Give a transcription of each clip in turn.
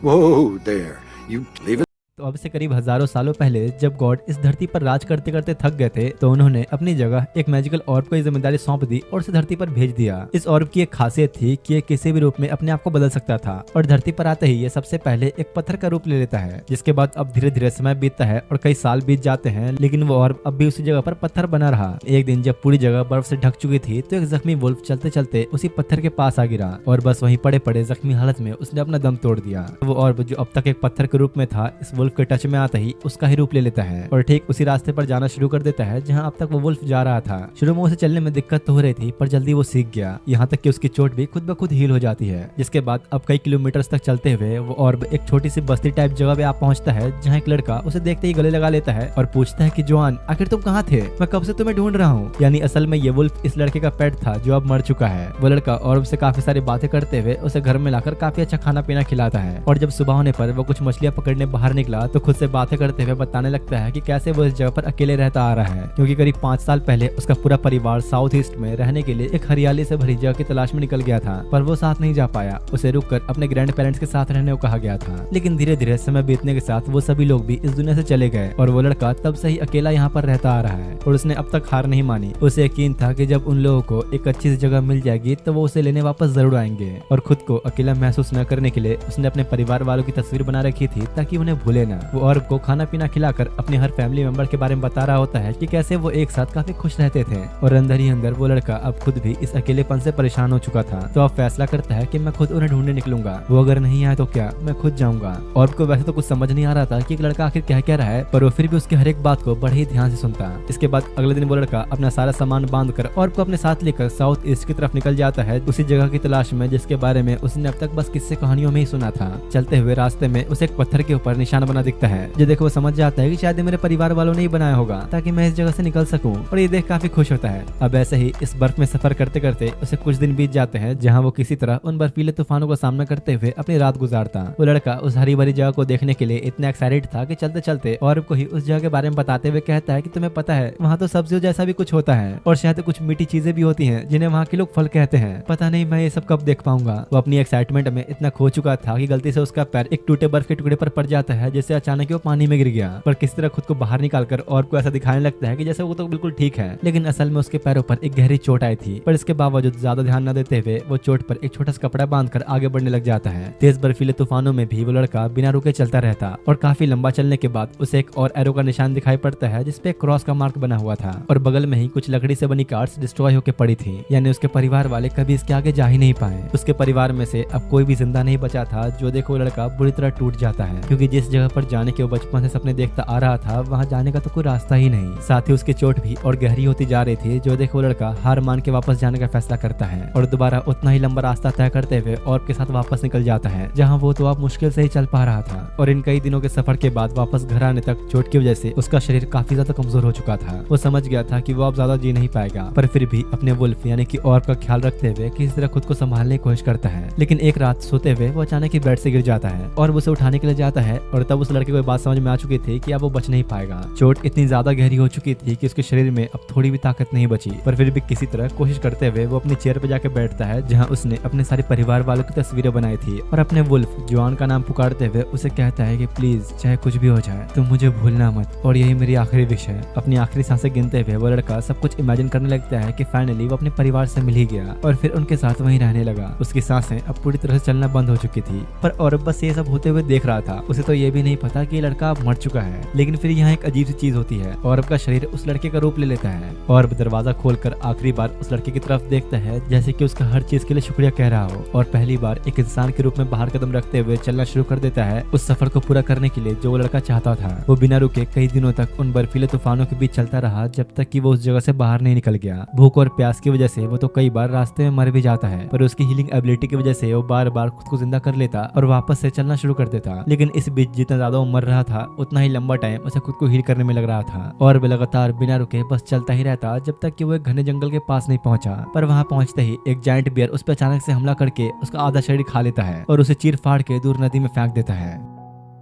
Whoa there. You leave it. तो अब से करीब हजारों सालों पहले जब गॉड इस धरती पर राज करते करते थक गए थे तो उन्होंने अपनी जगह एक मैजिकल ऑर्ब को ये जिम्मेदारी सौंप दी और उसे धरती पर भेज दिया। इस ऑर्ब की एक खासियत थी कि ये किसी भी रूप में अपने आप को बदल सकता था और धरती पर आते ही ये सबसे पहले एक पत्थर का रूप ले लेता है, जिसके बाद अब धीरे धीरे समय बीतता है और कई साल बीत जाते हैं, लेकिन वो ऑर्ब अब भी उसी जगह पर पत्थर बना रहा। एक दिन जब पूरी जगह बर्फ से ढक चुकी थी तो एक जख्मी वुल्फ चलते चलते उसी पत्थर के पास आ गिरा और बस वहीं पड़े पड़े जख्मी हालत में उसने अपना दम तोड़ दिया। वो ऑर्ब जो अब तक एक पत्थर के रूप में था, इस वुल्फ के टच में आते ही उसका ही रूप ले लेता है और ठीक उसी रास्ते पर जाना शुरू कर देता है जहां अब तक वो वुल्फ जा रहा था। शुरू में उसे चलने में दिक्कत तो हो रही थी पर जल्दी वो सीख गया, यहाँ तक कि उसकी चोट भी खुद ब खुद हील हो जाती है। जिसके बाद अब कई किलोमीटर तक चलते हुए वो ऑर्ब एक छोटी सी बस्ती टाइप जगह पे आप पहुंचता है जहाँ एक लड़का उसे देखते ही गले लगा लेता है और पूछता है कि जॉन, आखिर तुम कहाँ थे? मैं कब से तुम्हें ढूंढ रहा हूँ। यानी असल में ये वुल्फ इस लड़के का पेट था जो अब मर चुका है। वो लड़का ऑर्ब से काफी सारी बातें करते हुए उसे घर में लाकर काफी अच्छा खाना पीना खिलाता है और जब सुबह होने पर वो कुछ मछलियां पकड़ने बाहर निकला तो खुद से बातें करते हुए बताने लगता है कि कैसे वो इस जगह पर अकेले रहता आ रहा है, क्योंकि करीब 5 साल पहले उसका पूरा परिवार साउथ ईस्ट में रहने के लिए एक हरियाली से भरी जगह की तलाश में निकल गया था, पर वो साथ नहीं जा पाया। उसे रुककर अपने ग्रैंड पेरेंट्स के साथ रहने को कहा गया था। लेकिन धीरे धीरे समय बीतने के साथ वो सभी लोग भी इस दुनिया से चले गए और वो लड़का तब से ही अकेला यहाँ पर रहता आ रहा है और उसने अब तक हार नहीं मानी। उसे यकीन था कि जब उन लोगों को एक अच्छी सी जगह मिल जाएगी तो वो उसे लेने वापस जरूर आएंगे और खुद को अकेला महसूस न करने के लिए उसने अपने परिवार वालों की तस्वीर बना रखी थी ताकि उन्हें भूले ना। वो ऑर्ब को खाना पीना खिलाकर अपने हर फैमिली मेंबर के बारे में बता रहा होता है कि कैसे वो एक साथ काफी खुश रहते थे और अंदर ही अंदर वो लड़का अब खुद भी इस अकेलेपन से परेशान हो चुका था। तो अब फैसला करता है कि मैं खुद उन्हें ढूंढने निकलूंगा, वो अगर नहीं आए तो क्या, मैं खुद जाऊंगा। और को वैसे तो कुछ समझ नहीं आ रहा था कि एक लड़का आखिर क्या कह रहा है, पर वो फिर भी उसकी हर एक बात को बड़े ही ध्यान से सुनता। इसके बाद अगले दिन वो लड़का अपना सारा सामान बांधकर और को अपने साथ लेकर साउथ ईस्ट की तरफ निकल जाता है, उसी जगह की तलाश में जिसके बारे में उसने अब तक बस किस्से कहानियों में ही सुना था। चलते हुए रास्ते में उसे एक पत्थर के ऊपर निशान बना दिखता है जो देखो वो समझ जाता है कि शायद मेरे परिवार वालों ने ही बनाया होगा ताकि मैं इस जगह से निकल सकूं, और ये देख काफी खुश होता है। अब ऐसे ही इस बर्फ में सफर करते करते उसे कुछ दिन बीत जाते हैं जहां वो किसी तरह उन बर्फीले तूफानों का सामना करते हुए अपनी रात गुजारता। वो लड़का उस हरी भरी जगह को देखने के लिए इतना एक्साइटेड था कि चलते चलते ऑर्ब को ही उस जगह के बारे में बताते हुए कहता है कि तुम्हें पता है वहाँ तो सब्जियों जैसा भी कुछ होता है और शायद कुछ मीठी चीजें भी होती हैं जिन्हें वहाँ के लोग फल कहते हैं। पता नहीं मैं ये सब कब देख पाऊंगा। वो अपनी एक्साइटमेंट में इतना खो चुका था कि गलती से उसका पैर एक टूटे बर्फ के टुकड़े पर पड़ जाता है जिससे अचानक वो पानी में गिर गया, पर किस तरह खुद को बाहर निकालकर ऑर्ब को ऐसा दिखाने लगता है कि जैसे वो तो बिल्कुल ठीक है, लेकिन असल में उसके पैरों पर एक गहरी चोट आई थी। पर इसके बावजूद ज्यादा ध्यान न देते हुए वो चोट पर एक छोटा सा कपड़ा बांधकर आगे बढ़ने लग जाता है। तेज बर्फीले तूफानों में भी वो लड़का बिना रुके चलता रहता और काफी लंबा चलने के बाद उसे एक और एरो का निशान दिखाई पड़ता है जिसपे एक क्रॉस का मार्क बना हुआ था और बगल में ही कुछ लकड़ी से बनी कार्ड्स डिस्ट्रॉय होकर पड़ी थी, यानी उसके परिवार वाले कभी इसके आगे जा ही नहीं पाए। उसके परिवार में से अब कोई भी जिंदा नहीं बचा था, जो देखो लड़का बुरी तरह टूट जाता है क्योंकि जिस जगह पर जाने के वो बचपन से सपने देखता आ रहा था वहाँ जाने का तो कोई रास्ता ही नहीं। साथ ही उसकी चोट भी और गहरी होती जा रही थी, जो देखो लड़का हार मान के वापस जाने का फैसला करता है और दोबारा उतना ही लंबा रास्ता तय करते हुए ऑर्ब के साथ वापस निकल जाता है जहाँ वो तो अब मुश्किल से ही चल पा रहा था। और इन कई दिनों के सफर के बाद वापस घर आने तक चोट की वजह से उसका शरीर काफी ज्यादा कमजोर हो चुका था। वो समझ गया था कि वो अब ज्यादा जी नहीं पाएगा, पर फिर भी अपने वुल्फ यानी कि ऑर्ब का ख्याल रखते हुए किसी तरह खुद को संभालने की कोशिश करता है। लेकिन एक रात सोते हुए वो अचानक ही बेड से गिर जाता है और उसे उठाने के लिए जाता है और तब उस लड़के को बात समझ में आ चुकी थी कि अब वो बच नहीं पाएगा। चोट इतनी ज्यादा गहरी हो चुकी थी कि उसके शरीर में अब थोड़ी भी ताकत नहीं बची, पर फिर भी किसी तरह कोशिश करते हुए वो अपनी चेयर पे जाकर बैठता है जहाँ उसने अपने सारे परिवार वालों की तस्वीरें बनाई थी और अपने वुल्फ जॉन का नाम पुकारते हुए उसे कहता है कि प्लीज चाहे कुछ भी हो जाए तुम मुझे भूलना मत और यही मेरी आखिरी विश है। अपनी आखिरी सांसें गिनते हुए वो लड़का सब कुछ इमेजिन करने लगता है कि फाइनली वो अपने परिवार से मिल ही गया और फिर उनके साथ वहीं रहने लगा। उसकी सांसें अब पूरी तरह से चलना बंद हो चुकी थी, पर ऑर्ब बस ये सब होते हुए देख रहा था। उसे तो ये भी नहीं पता कि ये लड़का अब मर चुका है। लेकिन फिर यहाँ एक अजीब सी चीज होती है, ऑर्ब का शरीर उस लड़के का रूप ले लेता है। ऑर्ब दरवाजा खोलकर आखिरी बार उस लड़के की तरफ देखता है जैसे कि उसका हर चीज के लिए शुक्रिया कह रहा हो और पहली बार एक इंसान के रूप में बाहर कदम रखते हुए चलना शुरू कर देता है उस सफर को पूरा करने के लिए जो वो लड़का चाहता था। वो बिना रुके कई दिनों तक उन बर्फीले तूफानों के बीच चलता रहा जब तक कि वो उस जगह से बाहर नहीं निकल गया। भूख और प्यास की वजह से वो तो कई बार रास्ते में मर भी जाता है, पर उसकी हीलिंग एबिलिटी की वजह से वो बार बार खुद को जिंदा कर लेता और वापस से चलना शुरू कर देता। लेकिन इस बीच जितना ज्यादा वो मर रहा था उतना ही लंबा टाइम उसे खुद को हील करने में लग रहा था और भी लगातार बिना रुके बस चलता ही रहता जब तक कि वो एक घने जंगल के पास नहीं पहुंचा। पर वहां पहुंचते ही एक जायंट बियर उस पर अचानक से हमला करके उसका आधा शरीर खा लेता है और उसे चीर फाड़ के दूर नदी में फेंक देता है।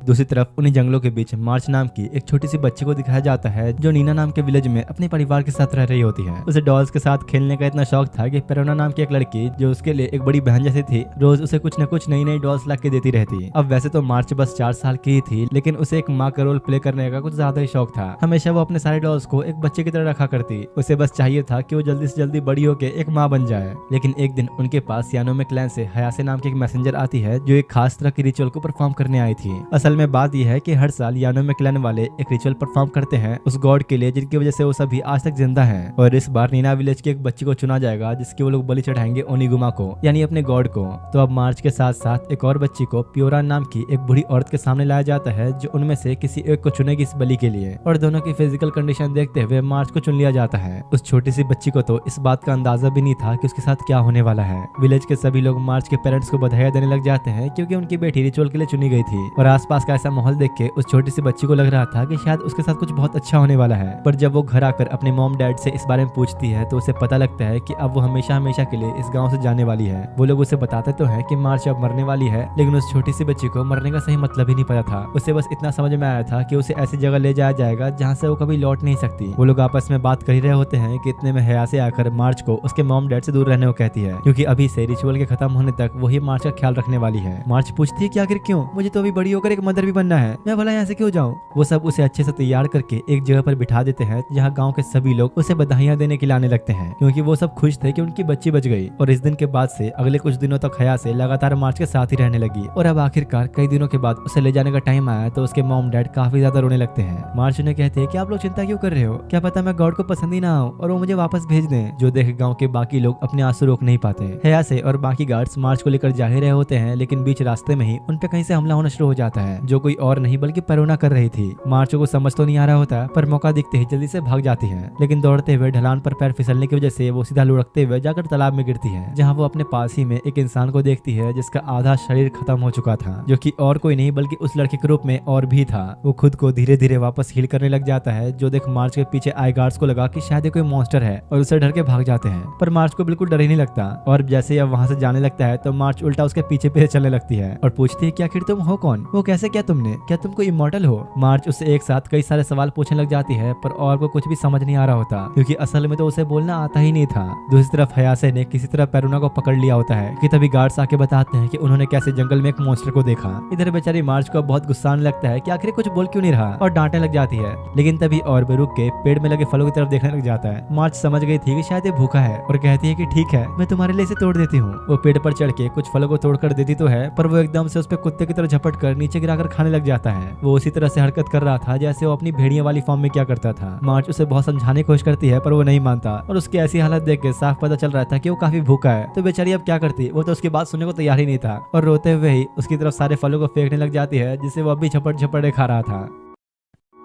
दूसरी तरफ उन्हीं जंगलों के बीच मार्च नाम की एक छोटी सी बच्ची को दिखाया जाता है जो नीना नाम के विलेज में अपने परिवार के साथ रह रही होती है। उसे डॉल्स के साथ खेलने का इतना शौक था कि पेरोना नाम की एक लड़की जो उसके लिए एक बड़ी बहन जैसी थी रोज उसे कुछ न कुछ नई नई डॉल्स ला के देती रहती। अब वैसे तो मार्च बस 4 साल की ही थी, लेकिन उसे एक माँ का रोल प्ले करने का कुछ ज्यादा ही शौक था। हमेशा वो अपने सारे डॉल्स को एक बच्चे की तरह रखा करती। उसे बस चाहिए था कि वो जल्दी से जल्दी बड़ी होकर एक माँ बन जाए। लेकिन एक दिन उनके पास यानोमे क्लैन से हयासे नाम की एक मैसेंजर आती है जो एक खास तरह की रिचुअल को परफॉर्म करने आई थी। असल में बात यह है कि हर साल यानोमे क्लैन वाले एक रिचुअल परफॉर्म करते हैं उस गॉड के लिए जिनकी वजह से वो सभी आज तक जिंदा हैं। और इस बार नीना विलेज की एक बच्ची को चुना जाएगा जिसकी वो लोग बलि चढ़ाएंगे ओनिगुमा को, यानी अपने गॉड को। तो अब मार्च के साथ साथ एक और बच्ची को प्योरा नाम की एक बूढ़ी औरत के सामने लाया जाता है जो उनमें से किसी एक को चुनेगी इस बलि के लिए। और दोनों की फिजिकल कंडीशन देखते हुए मार्च को चुन लिया जाता है। उस छोटी सी बच्ची को तो इस बात का अंदाजा भी नहीं था कि उसके साथ क्या होने वाला है। विलेज के सभी लोग मार्च के पेरेंट्स को बधाई देने लग जाते हैं क्योंकि उनकी बेटी रिचुअल के लिए चुनी गई थी। और आसपास का ऐसा माहौल देख के उस छोटी सी बच्ची को लग रहा था कि शायद उसके साथ कुछ बहुत अच्छा होने वाला है। पर जब वो घर आकर अपने मॉम डैड से इस बारे में पूछती है तो उसे पता लगता है कि अब वो हमेशा हमेशा के लिए इस गाँव से जाने वाली है। वो लोग उसे बताते तो है कि मार्च अब मरने वाली है, लेकिन उस छोटी सी बच्ची को मरने का सही मतलब ही नहीं पता था। उसे बस इतना समझ में आया था कि उसे ऐसी जगह ले जाया जाएगा जहाँ से वो कभी लौट नहीं सकती। वो लोग आपस में बात कर ही रहे होते हैं कि इतने में हयासे आकर मार्च को उसके मॉम डैड से दूर रहने को कहती है क्योंकि अभी से रिचुअल के खत्म होने तक वही मार्च का ख्याल रखने वाली है। मार्च पूछती है कि आखिर क्यों, मुझे तो अभी बड़ी होकर एक मदर भी बनना है, मैं भला यहाँ से क्यों जाऊँ। वो सब उसे अच्छे से तैयार करके एक जगह पर बिठा देते हैं जहाँ गाँव के सभी लोग उसे बधाइयाँ देने के लिए आने लगते हैं क्योंकि वो सब खुश थे कि उनकी बच्ची बच गई। और इस दिन के बाद से अगले कुछ दिनों तक हयासे लगातार मार्च के साथ ही रहने लगी। और अब आखिरकार कई दिनों के बाद उसे ले जाने का टाइम आया तो उसके मॉम डैड काफी ज्यादा रोने लगते हैं। मार्च उन्हें कहते हैं कि आप लोग चिंता क्यों कर रहे हो, क्या पता मैं गॉड को पसंद ही ना आऊं और वो मुझे वापस भेज दें। जो देख गांव के बाकी लोग अपने आंसू रोक नहीं पाते। हयासे और बाकी गार्ड्स मार्च को लेकर जा ही रहे होते हैं, लेकिन बीच रास्ते में ही उन पे कहीं से हमला होना शुरू हो जाता है जो कोई और नहीं बल्कि पेरोना कर रही थी। मार्च को समझ तो नहीं आ रहा होता पर मौका दिखते ही जल्दी से भाग जाती है, लेकिन दौड़ते हुए ढलान पर पैर फिसलने की वजह से वो सीधा लुढ़कते हुए जाकर तालाब में गिरती है जहाँ वो अपने पास ही में एक इंसान को देखती है जिसका आधा शरीर खत्म हो चुका था, जो कि और कोई नहीं बल्कि उस लड़के के रूप में और भी था। वो खुद को धीरे धीरे वापस हील करने लग जाता है जो देख मार्च के पीछे आई गार्ड्स को लगा कि शायद ये कोई मॉन्स्टर है और उसे डर के भाग जाते हैं। पर मार्च को बिल्कुल डर ही नहीं लगता और जैसे अब वहाँ से जाने लगता है तो मार्च उल्टा उसके पीछे पीछे चलने लगती है और पूछती है कि आखिर तुम हो कौन, वो कैसे किया तुमने, क्या तुम कोई इमॉर्टल हो। मार्च उससे एक साथ कई सारे सवाल पूछने लग जाती है पर और को कुछ भी समझ नहीं आ रहा होता क्योंकि असल में तो उसे बोलना आता ही नहीं था। दूसरी तरफ हयासे ने किसी तरह पेरोना को पकड़ लिया होता है कि तभी गार्ड्स आके बताते हैं कि उन्होंने कैसे जंगल में एक मॉन्स्टर को देखा। इधर बेचारी मार्च को बहुत गुस्सा आने लगता है कि आखिर कुछ बोल क्यों नहीं रहा और डांटने लग जाती है, लेकिन तभी और भी रुक के पेड़ में लगे फलों की तरफ देखने लग जाता है। मार्च समझ गई थी कि शायद ये भूखा है और कहती है कि ठीक है मैं तुम्हारे लिए इसे तोड़ देती हूँ। वो पेड़ पर चढ़ के कुछ फलों को तोड़कर देती तो है पर वो एकदम से उस पे कुत्ते की तरह झपट कर नीचे गिराकर खाने लग जाता है। वो उसी तरह से हरकत कर रहा था जैसे वो अपनी भेड़िया वाली फॉर्म में क्या करता था। मार्च उसे बहुत समझाने की कोशिश करती है पर वो नहीं मानता और उसकी ऐसी हालत देख के साफ पता चल रहा था कि वो काफी भूखा है। तो बेचारी अब क्या करती, वो तो उसकी बात सुनने को तैयार ही नहीं था और रोते हुए ही उसकी तरफ सारे फलों को फेंकने लग जाती है जिसे वो अभी झपट झपट खा रहा था।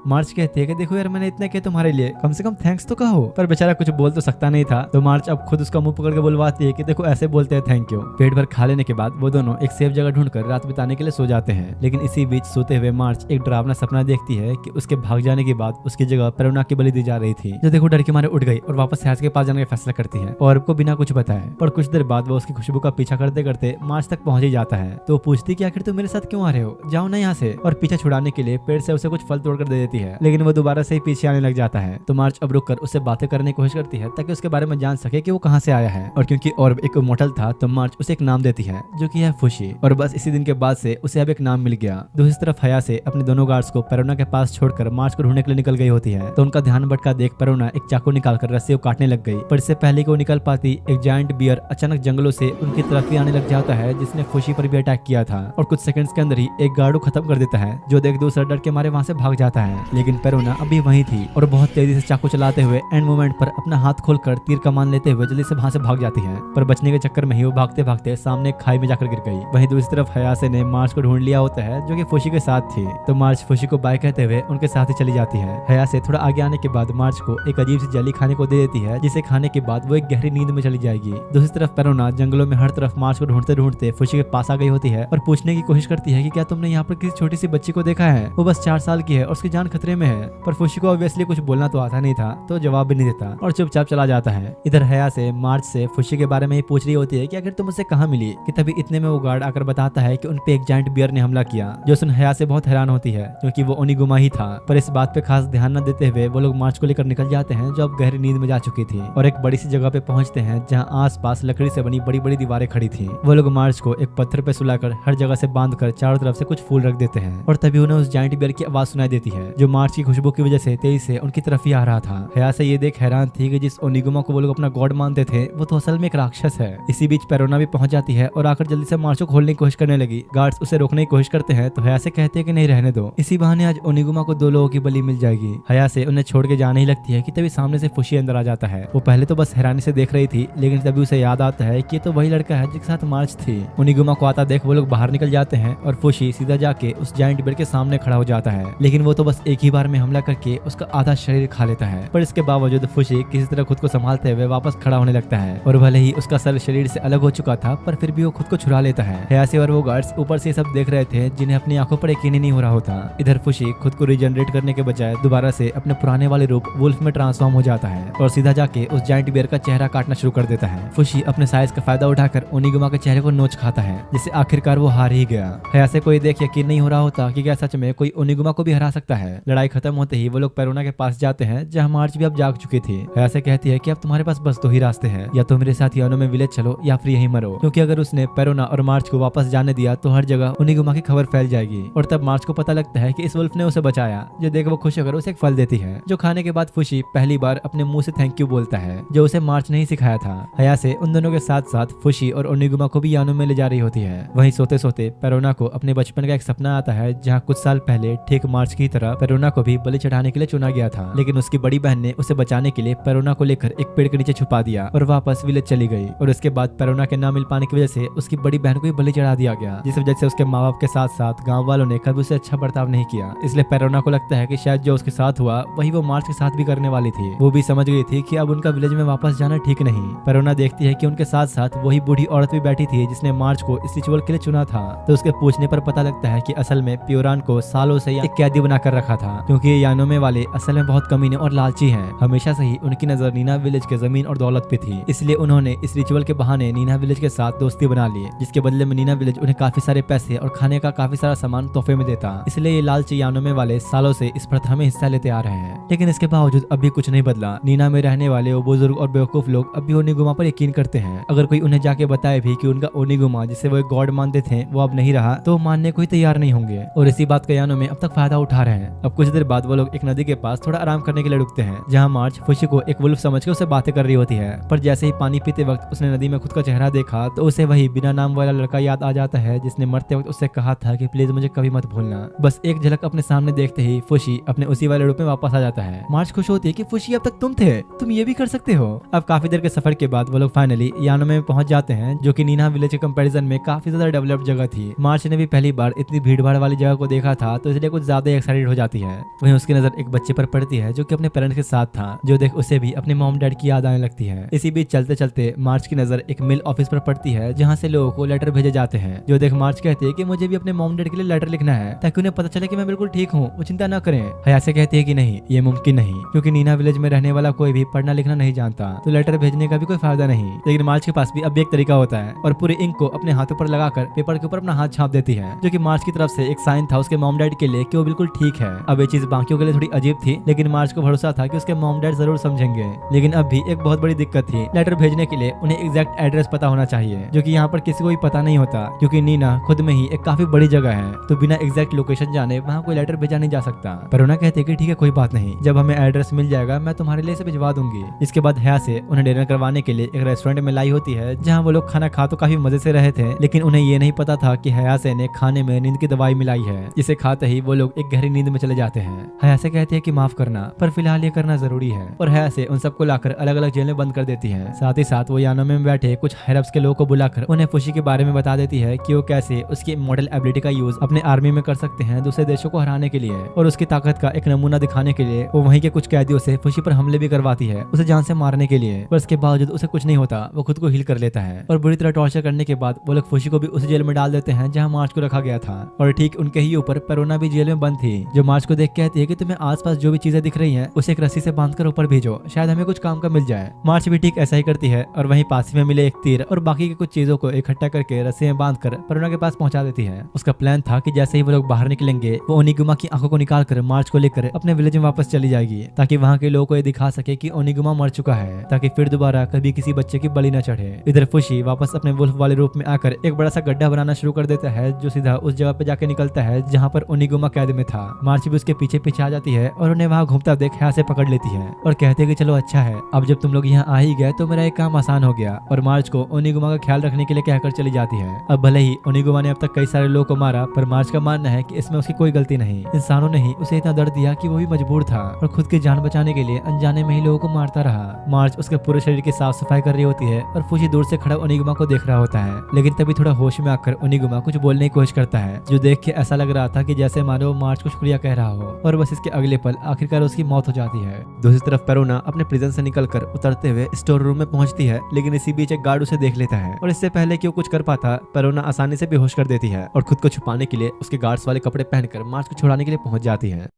मार्च कहती है कि देखो यार मैंने इतने किए तुम्हारे लिए, कम से कम थैंक्स तो कहो। पर बेचारा कुछ बोल तो सकता नहीं था तो मार्च अब खुद उसका मुंह पकड़ के बुलवाती है कि देखो ऐसे बोलते हैं थैंक यू। पेट भर खा लेने के बाद वो दोनों एक सेफ जगह ढूंढकर रात बिताने के लिए सो जाते हैं, लेकिन इसी बीच सोते हुए मार्च एक डरावना सपना देखती है कि उसके भाग जाने के बाद उसकी जगह पेरोना की बलि दी जा रही थी, जो देखो डर के मारे उठ गई और वापस हयासे के पास जाने का फैसला करती है और को बिना कुछ बताए। और कुछ देर बाद वो उसकी खुशबू का पीछा करते करते मार्च तक पहुंच ही जाता है। तो पूछती कि आखिर तुम मेरे साथ क्यों आ रहे हो, जाओ ना यहाँ से। और पीछा छुड़ाने के लिए पेड़ से उसे कुछ फल तोड़कर दे देती है, लेकिन वो दोबारा से ही पीछे आने लग जाता है। तो मार्च अब रुककर उससे बातें करने की कोशिश करती है ताकि उसके बारे में जान सके कि वो कहाँ से आया है। और क्योंकि ऑर्ब एक इमॉर्टल था तो मार्च उसे एक नाम देती है जो कि है खुशी। और बस इसी दिन के बाद से उसे अब एक नाम मिल गया। दूसरी तरफ हयासे अपने दोनों गार्ड्स को पेरोना के पास छोड़कर मार्च को ढूंढने के लिए निकल गई होती है। तो उनका ध्यान भटका देख पेरोना एक चाकू निकालकर रस्सी को काटने लग गई, पर इससे पहले कि वो निकल पाती एक जायंट बियर अचानक जंगलों से उनकी तरफ ही आने लग जाता है जिसने खुशी पर भी अटैक किया था और कुछ सेकंड्स के अंदर ही एक गार्ड को खत्म कर देता है, जो देख दूसरा डर के मारे वहां से भाग जाता है। लेकिन पेरोना अभी वहीं थी और बहुत तेजी से चाकू चलाते हुए एंड मोमेंट पर अपना हाथ खोलकर तीर कमान लेते हुए जल्दी से वहां से भाग जाती है। पर बचने के चक्कर में ही वो भागते भागते सामने खाई में जाकर गिर गई। वहीं दूसरी तरफ हयासे ने मार्च को ढूंढ लिया होता है जो कि खुशी के साथ थी। तो मार्च खुशी को बाय कहते हुए उनके साथ ही चली जाती है। हयासे थोड़ा आगे आने के बाद मार्च को एक अजीब सी जेली खाने को दे देती है, जिसे खाने के बाद वो एक गहरी नींद में चली जाएगी। दूसरी तरफ पेरोना जंगलों में हर तरफ मार्च को ढूंढते ढूंढते खुशी के पास आ गई होती है और पूछने की कोशिश करती है कि क्या तुमने यहाँ पर किसी छोटी सी बच्ची को देखा है, वो बस 4 साल की है और उसकी जान जान खतरे में है, पर फुशी को ऑब्वियसली कुछ बोलना तो आता नहीं था, तो जवाब भी नहीं देता और चुपचाप चला जाता है। इधर हया से मार्च से फुशी के बारे में ही पूछ रही होती है कि आखिर तुम उसे कहाँ मिली, कि तभी इतने में वो गार्ड आकर बताता है कि उनपे एक जायंट बियर ने हमला किया, जो सुन हया से बहुत हैरान होती है क्योंकि वो ओनिगुमा ही था। पर इस बात पे खास ध्यान न देते हुए वो लोग मार्च को लेकर निकल जाते हैं, जो अब गहरी नींद में जा चुकी थी, और एक बड़ी सी जगह पे पहुंचते हैं जहाँ आसपास लकड़ी से बनी बड़ी बड़ी दीवारें खड़ी थी। वो लोग मार्च को एक पत्थर पे सुलाकर हर जगह से बांधकर चारों तरफ से कुछ फूल रख देते हैं, और तभी उन्हें उस जायंट बियर की आवाज सुनाई देती है, जो मार्च की खुशबू की वजह से तेजी से उनकी तरफ ही आ रहा था। हया से ये देख हैरान थी कि जिस ओनिगुमा को वो लोग अपना गॉड मानते थे वो तो असल में एक राक्षस है। इसी बीच पेरोना भी पहुंच जाती है और आकर जल्दी से मार्च को खोलने की कोशिश करने लगी। गार्ड्स उसे रोकने की कोशिश करते हैं तो हया से कहते हैं कि नहीं, रहने दो, इसी बहाने आज ओनिगुमा को 2 लोगों की बलि मिल जाएगी। हया से उन्हें छोड़ के जाने ही लगती है कि तभी सामने से फुशी अंदर आ जाता है। वो पहले तो बस हैरानी से देख रही थी, लेकिन तभी उसे याद आता है कि ये तो वही लड़का है जिसके साथ मार्च थी। ओनिगुमा को आता देख वो लोग बाहर निकल जाते हैं और फुशी सीधा जाके उस जायंट बियर के सामने खड़ा हो जाता है, लेकिन वो तो बस एक ही बार में हमला करके उसका आधा शरीर खा लेता है। पर इसके बावजूद फुशी किसी तरह खुद को संभालते हुए वापस खड़ा होने लगता है, और भले ही उसका सर शरीर से अलग हो चुका था पर फिर भी वो खुद को छुड़ा लेता है। हयासे और वो गार्ड्स ऊपर से सब देख रहे थे जिन्हें अपनी आंखों पर यकीन ही नहीं हो रहा होता। इधर फुशी खुद को रिजनरेट करने के बजाय दोबारा से अपने पुराने वाले रूप वुल्फ में ट्रांसफॉर्म हो जाता है और सीधा जाके उस जायंट बियर का चेहरा काटना शुरू कर देता है। फुशी अपने साइज का फायदा उठाकर ओनिगुमा के चेहरे को नोच खाता है, जिससे आखिरकार वो हार ही गया। हयासे को ये देख यकीन नहीं हो रहा होता कि क्या सच में कोई ओनिगुमा को भी हरा सकता है। लड़ाई खत्म होते ही वो लोग पेरोना के पास जाते हैं जहाँ मार्च भी अब जाग चुकी थी। हयासे कहती है कि अब तुम्हारे पास बस 2 ही रास्ते हैं, या तो मेरे साथ यानो में विलेज चलो या फिर यहीं मरो, क्योंकि अगर उसने पेरोना और मार्च को वापस जाने दिया तो हर जगह ओनिगुमा की खबर फैल जाएगी। और तब मार्च को पता लगता है कि इस वुल्फ ने उसे बचाया, जो देख वो खुश होकर उसे एक फल देती है, जो खाने के बाद फुशी पहली बार अपने मुंह से थैंक यू बोलता है, जो उसे मार्च ने ही सिखाया था। हयासे उन दोनों के साथ साथ फुशी और ओनिगुमा को भी यानो में ले जा रही होती है। वहीं सोते सोते पेरोना को अपने बचपन का एक सपना आता है, जहाँ कुछ साल पहले ठीक मार्च की तरह पेरोना को भी बलि चढ़ाने के लिए चुना गया था, लेकिन उसकी बड़ी बहन ने उसे बचाने के लिए पेरोना को लेकर एक पेड़ के नीचे छुपा दिया और वापस विलेज चली गई। और उसके बाद पेरोना के ना मिल पाने की वजह से उसकी बड़ी बहन को ही बलि चढ़ा दिया गया, जिस वजह से उसके माँ बाप के साथ साथ गाँव वालों ने कभी उसे अच्छा बर्ताव नहीं किया। इसलिए पेरोना को लगता है कि शायद जो उसके साथ हुआ वही वो मार्च के साथ भी करने वाली थी। वो भी समझ गई थी कि अब उनका विलेज में वापस जाना ठीक नहीं। पेरोना देखती है कि उनके साथ साथ वही बूढ़ी औरत भी बैठी थी जिसने मार्च को इस रिचुअल के लिए चुना था। तो उसके पूछने पर पता लगता है कि असल में प्योरान को सालों से एक कैदी बनाकर रखा था, क्योंकि ये यानोमे वाले असल में बहुत कमीने और लालची हैं। हमेशा से ही उनकी नजर नीना विलेज के जमीन और दौलत पे थी, इसलिए उन्होंने इस रिचुअल के बहाने नीना विलेज के साथ दोस्ती बना ली, जिसके बदले में नीना विलेज उन्हें काफी सारे पैसे और खाने का काफी सारा सामान तोहफे में देता। इसलिए ये लालची यानोमे वाले सालों से इस प्रथा में हिस्सा लेते आ रहे हैं। लेकिन इसके बावजूद अभी कुछ नहीं बदला। नीना में रहने वाले वो बुजुर्ग और बेवकूफ लोग अभी ओनिगुमा पर यकीन करते हैं। अगर कोई उन्हें जाके बताए भी कि उनका ओनिगुमा जिसे वो एक गॉड मानते थे वो अब नहीं रहा, तो मानने को ही तैयार नहीं होंगे, और इसी बात का यानोमे अब तक फायदा उठा रहे हैं। अब कुछ देर बाद वो लोग एक नदी के पास थोड़ा आराम करने के लिए रुकते हैं, जहाँ मार्च फुशी को एक वुल्फ समझ के उससे बातें कर रही होती है। पर जैसे ही पानी पीते वक्त उसने नदी में खुद का चेहरा देखा तो उसे वही बिना नाम वाला लड़का याद आ जाता है जिसने मरते वक्त उससे कहा था कि प्लीज मुझे कभी मत भूलना। बस एक झलक अपने सामने देखते ही फुशी अपने उसी वाले रूप में वापस आ जाता है। मार्च खुश होती है कि फुशी अब तक तुम थे, तुम ये भी कर सकते हो। अब काफी देर के सफर के बाद वो लोग फाइनली यानोमे में पहुंच जाते हैं, जो कि नीना विलेज के कंपैरिजन में काफी ज्यादा डेवलप्ड जगह थी। मार्च ने भी पहली बार इतनी भीड़ भाड़ वाली जगह को देखा था, तो इसलिए कुछ ज्यादा एक्साइटेड हो जाती है। वहीं उसकी नजर एक बच्चे पर पड़ती है जो कि अपने पेरेंट्स के साथ था, जो देख उसे भी अपने मॉम डैड की याद आने लगती है। इसी बीच चलते चलते मार्च की नजर एक मिल ऑफिस पर पड़ती है, जहाँ से लोगों को लेटर भेजे जाते हैं। जो देख मार्च कहती है कि मुझे भी अपने मॉम डैड के लिए लेटर लिखना है, ताकि उन्हें पता चले कि मैं बिल्कुल ठीक हूँ, वो चिंता न करें। हयासे कहती है कि नहीं, ये मुमकिन नहीं, क्योंकि नीना विलेज में रहने वाला कोई भी पढ़ना लिखना नहीं जानता, तो लेटर भेजने का भी कोई फायदा नहीं। लेकिन मार्च के पास भी अब एक तरीका होता है, और पूरे इंक को अपने हाथों पर लगाकर पेपर के ऊपर अपना हाथ छाप देती है, जो कि मार्च की तरफ से एक साइन था उसके मॉम डैड के लिए कि वो बिल्कुल ठीक है। अब ये चीज बाकियों के लिए थोड़ी अजीब थी, लेकिन मार्च को भरोसा था कि उसके मॉम डैड जरूर समझेंगे। लेकिन अब भी एक बहुत बड़ी दिक्कत थी, लेटर भेजने के लिए उन्हें एग्जैक्ट एड्रेस पता होना चाहिए, जो कि यहाँ पर किसी को भी पता नहीं होता, क्योंकि नीना खुद में ही एक काफी बड़ी जगह है, तो बिना एग्जैक्ट लोकेशन जाने वहाँ कोई लेटर भेजा नहीं जा सकता। पेरोना कहते कि ठीक है कोई बात नहीं, जब हमें एड्रेस मिल जाएगा मैं तुम्हारे लिए इसे भिजवा दूंगी। इसके बाद हयासे उन्हें डिनर करवाने के लिए एक रेस्टोरेंट में लाई होती है, जहाँ वो लोग खाना खा तो काफी मजे से रहे थे, लेकिन उन्हें ये नहीं पता था कि हयासे ने खाने में नींद की दवाई मिलाई है, जिसे खाते ही वो लोग एक गहरी नींद में चले जाते हैं। हयासे कहते हैं कि माफ करना, पर फिलहाल ये करना जरूरी है, और हयासे उन सबको लाकर अलग अलग जेल में बंद कर देती है। साथ ही साथ वो यानोमे में बैठे कुछ हायरअप्स के लोगों को बुलाकर उन्हें फुशी के बारे में बता देती है कि वो कैसे उसकी मॉडल एबिलिटी का यूज अपने आर्मी में कर सकते हैं दूसरे देशों को हराने के लिए, और उसकी ताकत का एक नमूना दिखाने के लिए वो वहीं के कुछ कैदियों से फुशी पर हमले भी करवाती है, उसे जान से मारने के लिए। पर इसके बावजूद उसे कुछ नहीं होता, वो खुद को हील कर लेता है, और बुरी तरह टॉर्चर करने के बाद वो लोग फुशी को भी उस जेल में डाल देते हैं जहाँ मार्च को रखा गया था। और ठीक उनके ही ऊपर पेरोना भी जेल में बंद थी, जो मार्च को देख कहती है कि तुम्हें आसपास जो भी चीजें दिख रही हैं उसे एक रस्सी से बांधकर ऊपर भेजो, शायद हमें कुछ काम का मिल जाए। मार्च भी ठीक ऐसा ही करती है और वहीं पास ही में मिले एक तीर और बाकी की कुछ चीजों को इकट्ठा करके रस्सी में बांधकर पेरोना के पास पहुंचा देती है। उसका प्लान था कि जैसे ही वो लोग बाहर निकलेंगे वो ओनिगुमा की आंखों को निकालकर मार्च को लेकर अपने विलेज में वापस चली जाएगी, ताकि वहाँ के लोगों को ये दिखा सके कि ओनिगुमा मर चुका है, ताकि फिर दोबारा कभी किसी बच्चे की बलि न चढ़े। इधर फुशी वापस अपने वुल्फ वाले रूप में आकर एक बड़ा सा गड्ढा बनाना शुरू कर देता है जो सीधा उस जगह पे जाके निकलता है जहाँ पर ओनिगुमा कैद में था। मार्च भी उसके पीछे पीछे आ जाती है और उन्हें वहाँ घूमता देख हया से पकड़ लेती है और कहते हैं कि चलो अच्छा है, अब जब तुम लोग यहाँ आ ही गए तो मेरा एक काम आसान हो गया, और मार्च को ओनिगुमा का ख्याल रखने के लिए कहकर चली जाती है। अब भले ही ओनिगुमा ने अब तक कई सारे लोगों को मारा, पर मार्च का मानना है कि इसमें उसकी कोई गलती नहीं, इंसानों ने ही उसे इतना दर्द दिया कि वो भी मजबूर था और खुद की जान बचाने के लिए अनजाने में ही लोगों को मारता रहा। मार्च उसके पूरे शरीर की साफ सफाई कर रही होती है और फुशी दूर से खड़ा ओनिगुमा को देख रहा होता है, लेकिन तभी थोड़ा होश में आकर ओनिगुमा कुछ बोलने की कोशिश करता है, जो देख के ऐसा लग रहा था कि जैसे मानो मार्च को शुक्रिया कह रहा हो, और बस इसके अगले पल आखिरकार उसकी मौत हो जाती है। दूसरी तरफ पेरोना अपने प्रिजन से निकलकर उतरते हुए स्टोर रूम में पहुंचती है, लेकिन इसी बीच एक गार्ड उसे देख लेता है और इससे पहले कि वो कुछ कर पाता पेरोना आसानी से बेहोश कर देती है और खुद को छुपाने के लिए उसके गार्ड्स वाले कपड़े पहनकर मार्च को छुड़ाने के लिए पहुंच जाती है।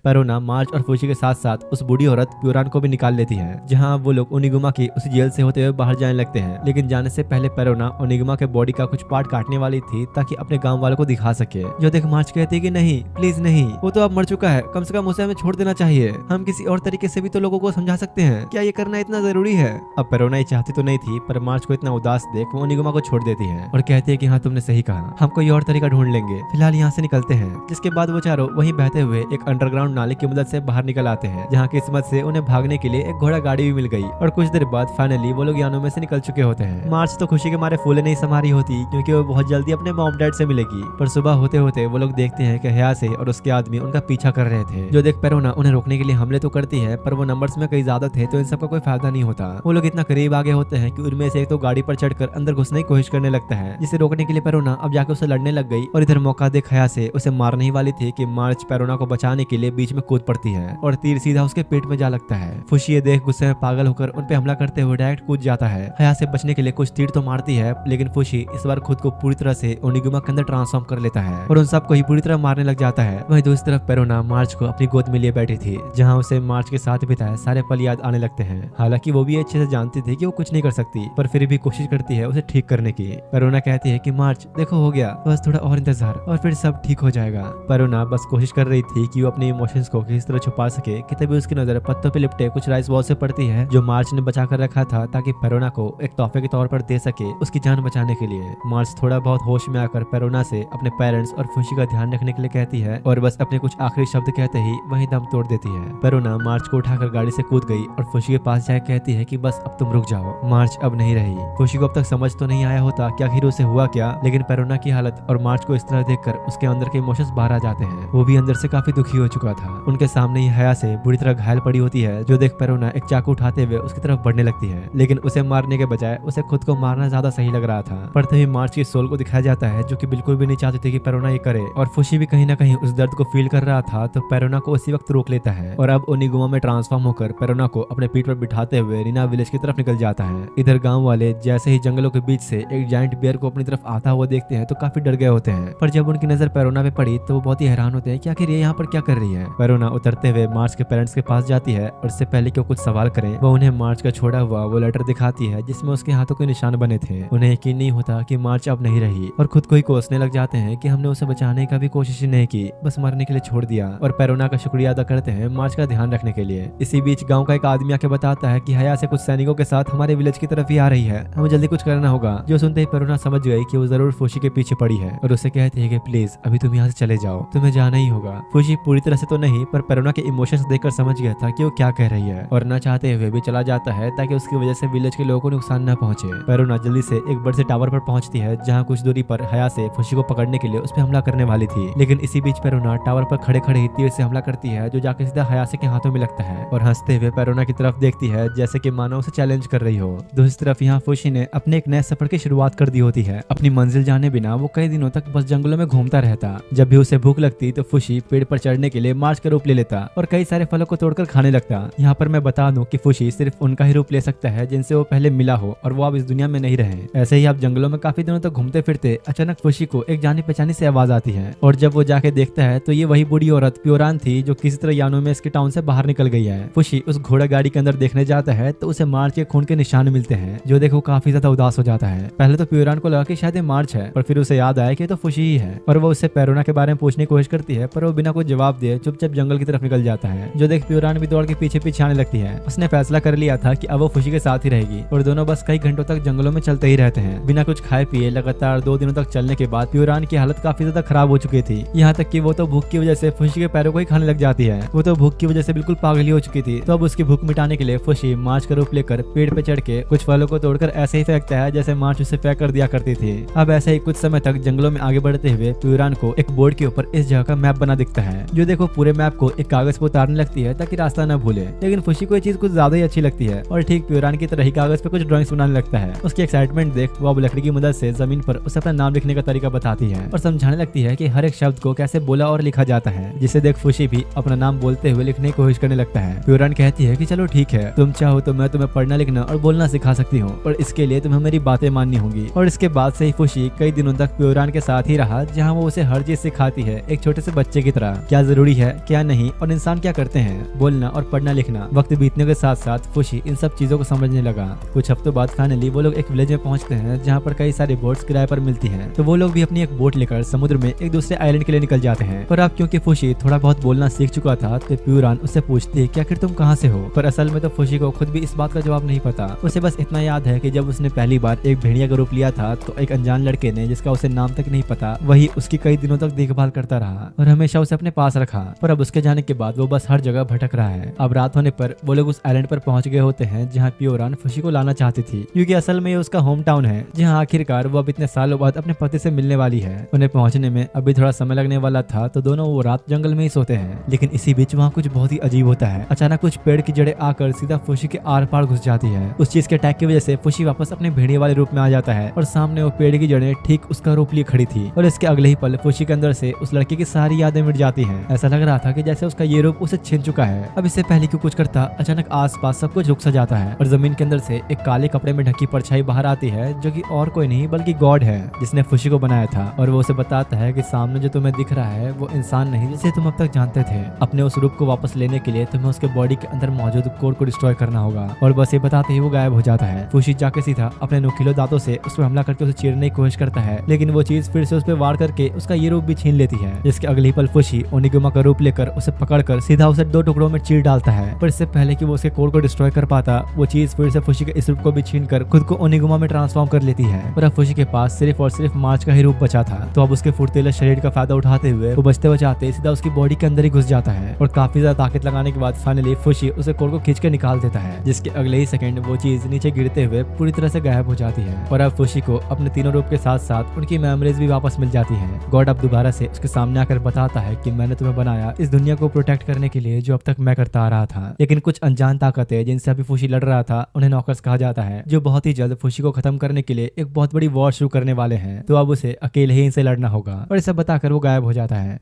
पेरोना मार्च और फुशी के साथ साथ उस बूढ़ी औरत प्यूरान को भी निकाल लेती है, जहां वो लोग ओनिगुमा की उस जेल से होते हुए बाहर जाने लगते हैं। लेकिन जाने से पहले पेरोना ओनिगुमा के बॉडी का कुछ पार्ट काटने वाली थी ताकि अपने गांव वालों को दिखा सके, जो देख मार्च कहती है कि नहीं प्लीज नहीं, वो तो अब मर चुका है, कम से कम उसे हमें छोड़ देना चाहिए, हम किसी और तरीके से भी तो लोगों को समझा सकते हैं, क्या ये करना इतना जरूरी है। अब पेरोना ये चाहती तो नहीं थी, पर मार्च को इतना उदास देख वो ओनिगुमा को छोड़ देती है और कहती है कि हाँ तुमने सही कहा, हम कोई और तरीका ढूंढ लेंगे, फिलहाल यहाँ से निकलते हैं। जिसके बाद वो चारों वहीं बहते हुए एक अंडरग्राउंड नाले की मदद से बाहर निकल आते हैं, जहाँ किस्मत से उन्हें भागने के लिए एक घोड़ा गाड़ी भी मिल गई और कुछ देर बाद फाइनली वो लोग यानों में से निकल चुके होते हैं। मार्च तो खुशी के मारे फूले नहीं समा रही होती क्योंकि वो बहुत जल्दी अपने मॉम डैड से मिलेगी, पर सुबह होते होते वो लोग देखते हैं कि हया से और उसके आदमी उनका पीछा कर रहे थे, जो देख पेरोना उन्हें रोकने के लिए हमले तो करती है, पर वो नंबर्स में कई ज्यादा थे तो इन सब का कोई फायदा नहीं होता। वो लोग इतना करीब आगे होते हैं कि उनमें से एक तो गाड़ी पर चढ़कर अंदर घुसने की कोशिश करने लगता है, जिसे रोकने के लिए पेरोना अब जाके उसे लड़ने लग गई और इधर मौका देख हया से उसे मारने ही वाली थी कि मार्च पेरोना को बचाने के लिए बीच में कूद पड़ती है और तीर सीधा उसके पेट में जा लगता है। फुशी ये देख गुस्से में पागल होकर उन पे हमला करते हुए डायरेक्ट कूद जाता है। हया से बचने के लिए कुछ तीर तो मारती है, लेकिन फुशी इस बार खुद को पूरी तरह से ओनिगुमा के अंदर ट्रांसफॉर्म कर लेता है और उन सबको ही पूरी तरह मारने लग जाता है। वहीं दूसरी तरफ पेरोना मार्च को अपनी गोद में लिए बैठी थी, जहाँ उसे मार्च के साथ बिताए सारे पल याद आने लगते हैं। हालांकि वो भी अच्छे से जानती थी कि वो कुछ नहीं कर सकती, पर फिर भी कोशिश करती है उसे ठीक करने की। पेरोना कहती है कि मार्च देखो हो गया, बस थोड़ा और इंतजार और फिर सब ठीक हो जाएगा। पेरोना बस कोशिश कर रही थी कि वो अपने इमोशंस को किस तरह छुपा सके कि तभी उसकी नजर पत्तों पे लिपटे कुछ राइस बॉल से पड़ती है, जो मार्च ने बचा कर रखा था ताकि पेरोना को एक तोहफे के तौर पर दे सके उसकी जान बचाने के लिए। मार्च थोड़ा बहुत होश में आकर पेरोना से अपने पेरेंट्स और फुशी का ध्यान रखने के लिए कहती है और बस अपने कुछ आखिरी शब्द कहते ही वहीं दम तोड़ देती है। पेरोना मार्च को उठाकर गाड़ी से कूद गई और फुशी के पास जाकर कहती है कि बस अब तुम रुक जाओ। मार्च अब नहीं रही। फुशी को अब तक समझ तो नहीं आया होता कि आखिर उसे हुआ क्या, लेकिन पेरोना की हालत और मार्च को इस तरह देखकर उसके अंदर के इमोशंस बाहर आ जाते हैं। वो भी अंदर से काफी दुखी हो चुका था। उनके सामने ही हया से बुरी तरह घायल पड़ी होती है, जो देख पेरोना एक चाकू उठाते हुए उसकी तरफ बढ़ने लगती है, लेकिन उसे मारने के बजाय उसे खुद को मारना ज्यादा सही लग रहा था। पर तभी मार्च की सोल को दिखाया जाता है, जो कि बिल्कुल भी नहीं चाहती थी कि पेरोना ये करे, और फुशी भी कहीं ना कहीं उस दर्द को फील कर रहा था, तो पेरोना को उसी वक्त रोक लेता है और अब ओनिगुमा में ट्रांसफॉर्म होकर पेरोना को अपने पीठ पर बिठाते हुए रीना विलेज की तरफ निकल जाता है। इधर गाँव वाले जैसे ही जंगलों के बीच से एक जायंट बियर को अपनी तरफ आता हुआ देखते हैं तो काफी डर गए होते हैं, पर जब उनकी नजर पेरोना पे पड़ी तो वो बहुत ही हैरान होते हैं कि आखिर ये यहाँ पर क्या कर रही है। पेरोना उतरते हुए मार्च के पेरेंट्स के पास जाती है और इससे पहले कि वो कुछ सवाल करें, वो उन्हें मार्च का छोड़ा हुआ वो लेटर दिखाती है जिसमें उसके हाथों के निशान बने थे। उन्हें यकीन नहीं होता कि मार्च अब नहीं रही और खुद को ही कोसने लग जाते हैं कि हमने उसे बचाने का भी कोशिश नहीं की, बस मरने के लिए छोड़ दिया, और पेरोना का शुक्रिया अदा करते हैं मार्च का ध्यान रखने के लिए। इसी बीच गाँव का एक आदमी आके बताता है कि हया से कुछ सैनिकों के साथ हमारे विलेज की तरफ ही आ रही है, हमें जल्दी कुछ करना होगा। जो सुनते ही पेरोना समझ गई कि वो जरूर फुशी के पीछे पड़ी है और उसे कहती है कि प्लीज अभी तुम यहाँ से चले जाओ, तुम्हें जाना ही होगा। फुशी पूरी तरह से तो नहीं, पर पेरोना के इमोशंस देखकर समझ गया था कि वो क्या कह रही है और न चाहते हुए भी चला जाता है ताकि उसकी वजह से विलेज के लोगों को नुकसान न पहुंचे। पेरोना जल्दी से एक बड़े से टावर पर पहुंचती है, जहां कुछ दूरी पर हया से फुशी को पकड़ने के लिए उस पर हमला करने वाली थी, लेकिन इसी बीच पेरोना टावर पर खड़े खड़े ही तीर से हमला करती है, जो जाके सीधा हया से के हाथों में लगता है और हंसते हुए पेरोना की तरफ देखती है जैसे कि मानो उसे चैलेंज कर रही हो। दूसरी तरफ यहाँ फुशी ने अपने एक नए सफर की शुरुआत कर दी होती है। अपनी मंजिल जाने बिना वो कई दिनों तक बस जंगलों में घूमता रहता। जब भी उसे भूख लगती तो फुशी पेड़ पर चढ़ने के लिए मार्च का रूप ले लेता और कई सारे फलों को तोड़कर खाने लगता। यहाँ पर मैं बता दूं कि फुशी सिर्फ उनका ही रूप ले सकता है जिनसे वो पहले मिला हो और वो अब इस दुनिया में नहीं रहे। ऐसे ही आप जंगलों में काफी दिनों तक घूमते फिरते अचानक फुशी को एक जानी पहचानी से आवाज आती है और जब वो जाके देखता है तो ये वही बूढ़ी औरत प्योरान थी जो किसी तरह यानो में इसके टाउन से बाहर निकल गई है। फुशी उस घोड़ा गाड़ी के अंदर देखने जाता है तो उसे मार्च के खून के निशान मिलते हैं जो देखो काफी ज्यादा उदास हो जाता है। पहले तो प्योरान को लगा कि शायद ये मार्च है पर फिर उसे याद आया कि तो फुशी ही है और वो उससे पेरोना के बारे में पूछने की कोशिश करती है पर वो बिना कोई जवाब दिए चुपचाप जंगल की तरफ निकल जाता है। जो देख प्योरान भी दौड़ के पीछे पीछे आने लगती है। उसने फैसला कर लिया था कि अब वो फुशी के साथ ही रहेगी और दोनों बस कई घंटों तक जंगलों में चलते ही रहते हैं बिना कुछ खाए पिए। लगातार 2 दिनों तक चलने के बाद प्योरान की हालत काफी ज्यादा खराब हो चुकी थी, यहाँ तक कि वो तो भूख की वजह से फुशी के पैरों को ही खाने लग जाती है। वो तो भूख की वजह से बिल्कुल पागल हो चुकी थी। तो अब उसकी भूख मिटाने के लिए फुशी मार्च का रूप लेकर पेड़ पे चढ़ के कुछ फलों को तोड़कर ऐसे ही फेंकता है जैसे मार्च उसे फेंक कर दिया करती थी। अब ऐसे ही कुछ समय तक जंगलों में आगे बढ़ते हुए प्योरान को एक बोर्ड के ऊपर इस जगह का मैप बना दिखता है। जो देखो पूरे मैप को एक कागज पर उतारने लगती है ताकि रास्ता न भूले। लेकिन फुशी को ये चीज कुछ ज्यादा ही अच्छी लगती है और ठीक प्योरान की तरह ही कागज पे कुछ ड्राइंग्स बनाने लगता है। उसकी एक्साइटमेंट देख वो अब लकड़ी की मदद से जमीन पर उसे अपना नाम लिखने का तरीका बताती है और समझाने लगती है कि हर एक शब्द को कैसे बोला और लिखा जाता है, जिसे देख फुशी भी अपना नाम बोलते हुए लिखने की कोशिश करने लगता है। प्योरान कहती है कि चलो ठीक है, तुम चाहो तो मैं तुम्हें पढ़ना लिखना और बोलना सिखा सकती हूँ और इसके लिए तुम्हें मेरी बातें माननी होंगी। और इसके बाद से ही फुशी कई दिनों तक प्योरान के साथ ही रहा जहाँ वो उसे हर चीज सिखाती है एक छोटे से बच्चे की तरह, क्या जरूरी है क्या नहीं और इंसान क्या करते हैं, बोलना और पढ़ना लिखना। वक्त बीतने के साथ साथ फुशी इन सब चीजों को समझने लगा। कुछ हफ्तों बाद फाइनली वो लोग एक विलेज में पहुंचते हैं जहाँ पर कई सारी बोट्स किराए पर मिलती हैं। तो वो लोग भी अपनी एक बोट लेकर समुद्र में एक दूसरे आइलैंड के लिए निकल जाते हैं। पर अब क्योंकि फुशी थोड़ा बहुत बोलना सीख चुका था तो प्योरान उससे पूछती है कि आखिर तुम कहाँ से हो। पर असल में तो फुशी को खुद भी इस बात का जवाब नहीं पता। उसे बस इतना याद है कि जब उसने पहली बार एक भेड़िया का रूप लिया था तो एक अनजान लड़के ने, जिसका उसे नाम तक नहीं पता, वही उसकी कई दिनों तक देखभाल करता रहा और हमेशा उसे अपने पास रखा। पर अब उसके जाने के बाद वो बस हर जगह भटक रहा है। अब रात होने पर वो लोग उस आइलैंड पर पहुंच गए होते हैं जहाँ प्योरान फुशी को लाना चाहती थी, क्योंकि असल में ये उसका होम टाउन है जहाँ आखिरकार वो अब इतने सालों बाद अपने पति से मिलने वाली है। उन्हें पहुंचने में अभी थोड़ा समय लगने वाला था तो दोनों वो रात जंगल में ही सोते हैं। लेकिन इसी बीच वहाँ कुछ बहुत ही अजीब होता है। अचानक कुछ पेड़ की जड़ें आकर सीधा फुशी के आर पार घुस जाती है। उस चीज के अटैक की वजह से फुशी वापस अपने भेड़िए वाले रूप में आ जाता है और सामने वो पेड़ की जड़ें ठीक उसका रूप लिए खड़ी थी। और इसके अगले ही पल फुशी के अंदर से उस लड़के की सारी यादें मिट जाती हैं। ऐसा लग रहा था कि जैसे उसका ये रूप उसे छीन चुका है। अब इससे पहले क्यों कुछ करता, अचानक आसपास सब कुछ रुक सा जाता है और जमीन के अंदर से एक काले कपड़े में ढकी परछाई बाहर आती है जो कि और कोई नहीं बल्कि गॉड है जिसने फुशी को बनाया था। और वो उसे बताता है कि सामने जो तुम्हें दिख रहा है वो इंसान नहीं जिसे तुम अब तक जानते थे। अपने उस रूप को वापस लेने के लिए तुम्हें उसके बॉडी के अंदर मौजूद कोर को डिस्ट्रॉय करना होगा। और बस ये बताते ही वो गायब हो जाता है। फुशी जाके सीधा अपने नुकीले दांतों से उस पर हमला करके उसे चीरने की कोशिश करता है, लेकिन वो चीज फिर से उस पर वार करके उसका ये रूप भी छीन लेती है। जिसके अगले ही पल फुशी ओनिगुमा का रूप लेकर उसे पकड़कर सीधा उसे 2 टुकड़ों में चीर डालता है। पर इससे पहले कि वो उसके कोर को डिस्ट्रॉय कर पाता, वो चीज फिर से फुशी के इस रूप को भी छीन कर खुद को ओनिगुमा में ट्रांसफॉर्म कर लेती है। पर अब फुशी के पास सिर्फ और सिर्फ मार्च का ही रूप बचा था। तो अब उसके फुर्तीले शरीर का फायदा उठाते हुए वो बचते बचाते सीधा उसकी बॉडी के अंदर ही घुस जाता है और काफी ज्यादा ताकत लगाने के बाद फाइनली फुशी उसे कोर को खींच के निकाल देता है। जिसके अगले ही सेकंड वो चीज नीचे गिरते हुए पूरी तरह से गायब हो जाती है। और अब फुशी को अपने तीनों रूप के साथ साथ उनकी मेमोरीज भी वापस मिल जाती है। गॉड अब दोबारा से उसके सामने आकर बताता है कि मैंने तुम्हें बनाया इस दुनिया को प्रोटेक्ट करने के लिए जो अब तक मैं करता आ रहा था। लेकिन कुछ अनजान ताकतें जिनसे अभी फुशी लड़ रहा था उन्हें नॉकर्स कहा जाता है, जो बहुत ही जल्द फुशी को खत्म करने के लिए एक बहुत बड़ी वॉर शुरू करने वाले हैं। तो अब उसे अकेले ही इनसे लड़ना होगा। और इसे बताकर वो गायब हो जाता है।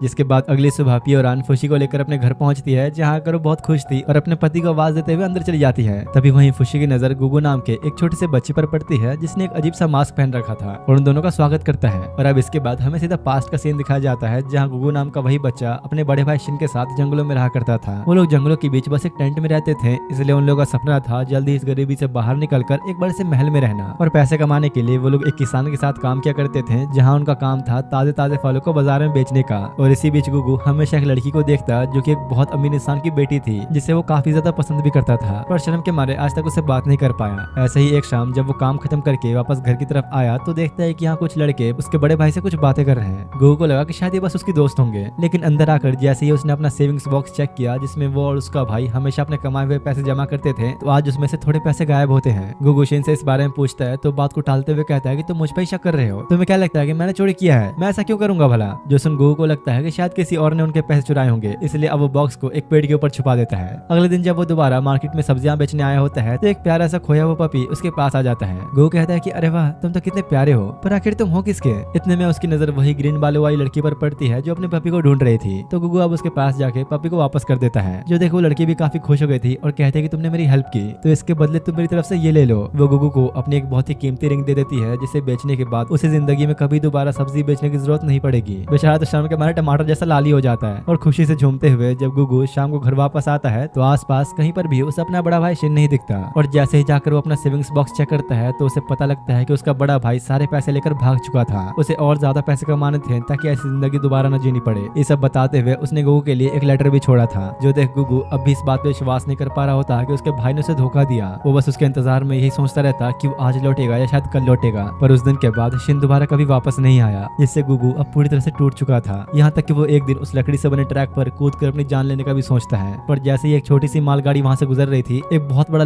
जिसके बाद अगली सुबह प्योरान फुशी को लेकर अपने घर पहुंचती है जहाँ कर वो बहुत खुश थी और अपने पति को आवाज देते हुए अंदर चली जाती है। तभी वहीं फुशी की नजर गुगु नाम के एक छोटे से बच्चे पर पड़ती है जिसने एक अजीब सा मास्क पहन रखा था और उन दोनों का स्वागत करता है। और अब इसके बाद हमें सीधा पास्ट का सीन दिखाया जाता है जहाँ गुगु नाम का वही बच्चा अपने बड़े भाई शिन के साथ जंगलों में रहा करता था। वो लोग जंगलों के बीच बस एक टेंट में रहते थे, इसलिए उन लोगों का सपना था जल्दी इस गरीबी से बाहर निकलकर एक बड़े से महल में रहना। और पैसे कमाने के लिए वो लोग एक किसान के साथ काम किया करते थे जहाँ उनका काम था ताजे ताजे फलों को बाजार में बेचने का। और इसी बीच गुगु हमेशा एक लड़की को देखता जो कि एक बहुत अमीर इंसान की बेटी थी जिसे वो काफी ज्यादा पसंद भी करता था, पर शर्म के मारे आज तक उसे बात नहीं कर पाया। ऐसे ही एक शाम जब वो काम खत्म करके वापस घर की तरफ आया तो देखता है कि यहाँ कुछ लड़के उसके बड़े भाई से कुछ बातें कर रहे हैं। गुगु को लगा कि शायद ये बस उसके दोस्त होंगे, लेकिन अंदर आकर जैसे ही उसने अपना सेविंग्स बॉक्स चेक किया जिसमें वो और उसका भाई हमेशा अपने कमाए हुए पैसे जमा करते थे, तो आज उसमें से थोड़े पैसे गायब होते हैं। गुगु शिन से इस बारे में पूछता है तो बात को टालते हुए कहता है कि तुम मुझ पर ही शक कर रहे हो, तुम्हें क्या लगता है कि मैंने चोरी किया है, मैं ऐसा क्यों करूंगा भला। जो सुन गुगु को लगता है कि शायद किसी और ने उनके पैसे चुराए होंगे, इसलिए अब वो बॉक्स को एक पेड़ के ऊपर छुपा देता है। अगले दिन जब वो दोबारा मार्केट में सब्जियां बेचने आया होता है तो एक प्यारा सा खोया हुआ पपी उसके पास आ जाता है। गुगू कहता है कि अरे वाह, तुम तो कितने प्यारे हो, पर आखिर तुम हो किसके? इतने में उसकी नजर वही ग्रीन बालों वाली लड़की पर पड़ती है जो अपने पपी को ढूंढ रही थी। तो गुगू अब उसके पास जाके पपी को वापस कर देता है। जो देखो, वो लड़की भी काफी खुश हो गई थी और कहती है कि तुमने मेरी हेल्प की, तो इसके बदले तुम मेरी तरफ से ये ले लो। वो गुगू को अपनी एक बहुत ही कीमती रिंग दे देती है, जिसे बेचने के बाद उसे जिंदगी में कभी दोबारा सब्जी बेचने की जरूरत नहीं पड़ेगी। बेचारा तो शर्म के मारे टमाटर जैसा लाली हो जाता है और खुशी से झूमते हुए जब गुगू शाम को घर वापस आता है तो आसपास कहीं पर भी उसे अपना बड़ा भाई शिन नहीं दिखता। और जैसे ही जाकर वो अपना सेविंग्स बॉक्स चेक करता है तो उसे पता लगता है कि उसका बड़ा भाई सारे पैसे लेकर भाग चुका था। उसे और ज्यादा पैसे कमाने थे ताकि ऐसी जिंदगी दोबारा न जीनी पड़े। ये सब बताते हुए उसने गुगू के लिए एक लेटर भी छोड़ा था। जो देख गुगू अब भी इस बात पे विश्वास नहीं कर पा रहा होता कि उसके भाई ने उसे धोखा दिया। वो बस उसके इंतजार में यही सोचता रहता कि वो आज लौटेगा या शायद कल लौटेगा। पर उस दिन के बाद शिन दोबारा कभी वापस नहीं आया, जिससे गुगू अब पूरी तरह से टूट चुका था। यहाँ तक कि वो एक दिन उस लकड़ी से बने ट्रैक पर कूद कर अपनी जान लेने का भी सोचता है। पर जैसे ही एक छोटी सी मालगाड़ी वहां से गुजर रही थी, एक बहुत बड़ा